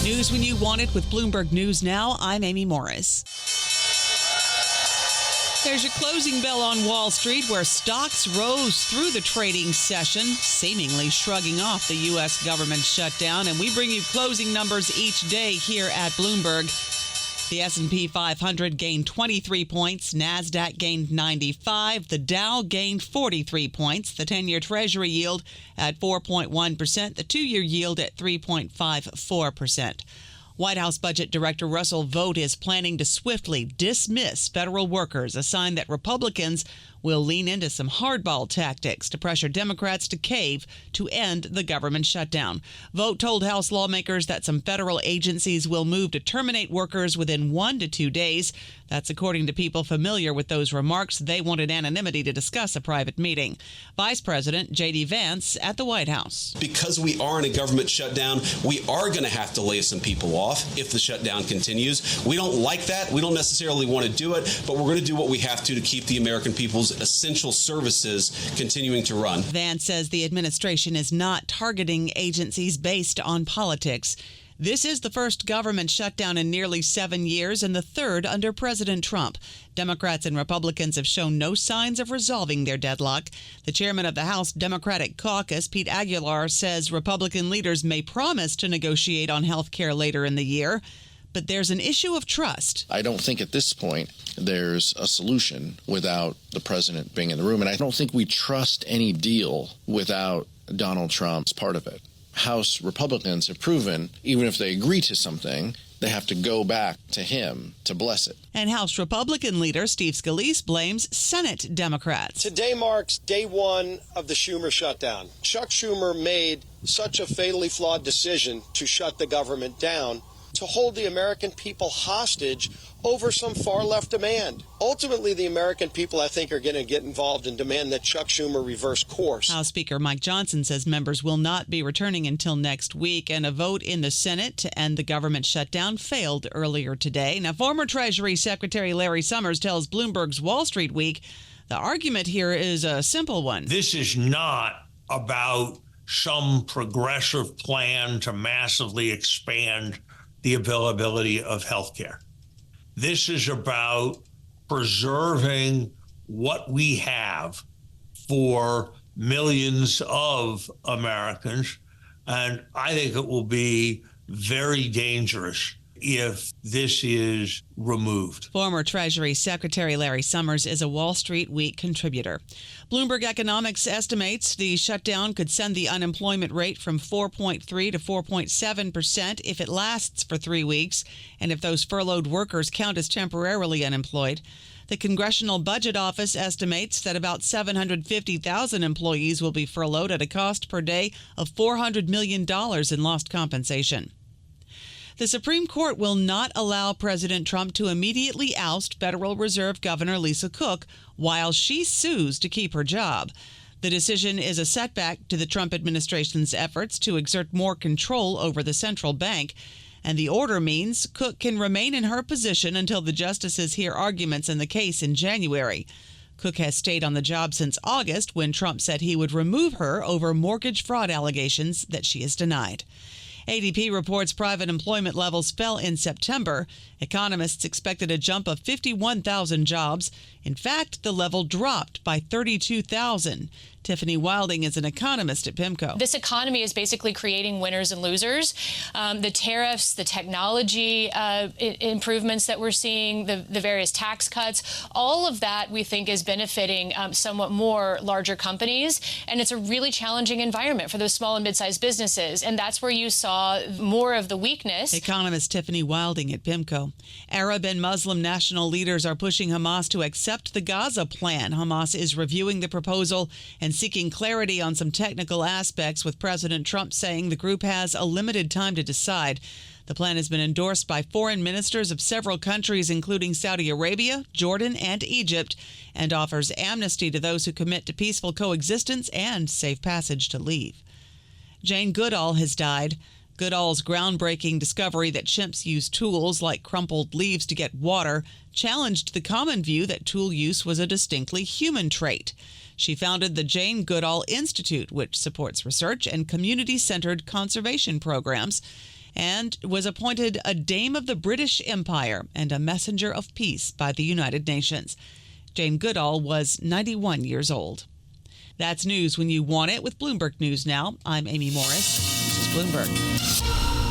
News when you want it with Bloomberg News Now. I'm Amy Morris. There's your closing bell on Wall Street, where stocks rose through the trading session, seemingly shrugging off the U.S. government shutdown. And we bring you closing numbers each day here at Bloomberg. The S&P 500 gained 23 points. NASDAQ gained 95. The Dow gained 43 points. The 10-year Treasury yield at 4.1%. The 2-year yield at 3.54%. White House Budget Director Russell Vought is planning to swiftly dismiss federal workers, a sign that Republicans will lean into some hardball tactics to pressure Democrats to cave to end the government shutdown. Vought told House lawmakers that some federal agencies will move to terminate workers within 1 to 2 days. That's according to people familiar with those remarks. They wanted anonymity to discuss a private meeting. Vice President J.D. Vance at the White House. Because we are in a government shutdown, we are going to have to lay some people off if the shutdown continues. We don't like that. We don't necessarily want to do it, but we're going to do what we have to keep the American people's essential services continuing to run. Vance says the administration is not targeting agencies based on politics. This is the first government shutdown in nearly 7 years and the third under President Trump. Democrats and Republicans have shown no signs of resolving their deadlock. The chairman of the House Democratic Caucus, Pete Aguilar, says Republican leaders may promise to negotiate on health care later in the year. But there's an issue of trust. I don't think at this point there's a solution without the president being in the room. And I don't think we trust any deal without Donald Trump as part of it. House Republicans have proven, even if they agree to something, they have to go back to him to bless it. And House Republican leader Steve Scalise blames Senate Democrats. Today marks day one of the Schumer shutdown. Chuck Schumer made such a fatally flawed decision to shut the government down, to hold the American people hostage over some far-left demand. Ultimately, the American people, I think, are going to get involved and demand that Chuck Schumer reverse course. House Speaker Mike Johnson says members will not be returning until next week, and a vote in the Senate to end the government shutdown failed earlier today. Now, former Treasury Secretary Larry Summers tells Bloomberg's Wall Street Week the argument here is a simple one. This is not about some progressive plan to massively expand the availability of health care. This is about preserving what we have for millions of Americans. And I think it will be very dangerous if this is removed. Former Treasury Secretary Larry Summers is a Wall Street Week contributor. Bloomberg Economics estimates the shutdown could send the unemployment rate from 4.3 to 4.7% if it lasts for 3 weeks, and if those furloughed workers count as temporarily unemployed. The Congressional Budget Office estimates that about 750,000 employees will be furloughed at a cost per day of $400 million in lost compensation. The Supreme Court will not allow President Trump to immediately oust Federal Reserve Governor Lisa Cook while she sues to keep her job. The decision is a setback to the Trump administration's efforts to exert more control over the central bank. And the order means Cook can remain in her position until the justices hear arguments in the case in January. Cook has stayed on the job since August, when Trump said he would remove her over mortgage fraud allegations that she has denied. ADP reports private employment levels fell in September. Economists expected a jump of 51,000 jobs. In fact, the level dropped by 32,000. Tiffany Wilding is an economist at PIMCO. This economy is basically creating winners and losers. The tariffs, the technology improvements that we're seeing, the various tax cuts, all of that we think is benefiting somewhat more larger companies. And it's a really challenging environment for those small and mid-sized businesses. And that's where you saw more of the weakness. Economist Tiffany Wilding at PIMCO. Arab and Muslim national leaders are pushing Hamas to accept the Gaza plan. Hamas is reviewing the proposal and seeking clarity on some technical aspects, with President Trump saying the group has a limited time to decide. The plan has been endorsed by foreign ministers of several countries, including Saudi Arabia, Jordan, and Egypt, and offers amnesty to those who commit to peaceful coexistence and safe passage to leave. Jane Goodall has died. Goodall's groundbreaking discovery that chimps use tools like crumpled leaves to get water challenged the common view that tool use was a distinctly human trait. She founded the Jane Goodall Institute, which supports research and community-centered conservation programs. and was appointed a Dame of the British Empire and a Messenger of Peace by the United Nations. Jane Goodall was 91 years old. That's news when you want it with Bloomberg News Now. I'm Amy Morris. This is Bloomberg.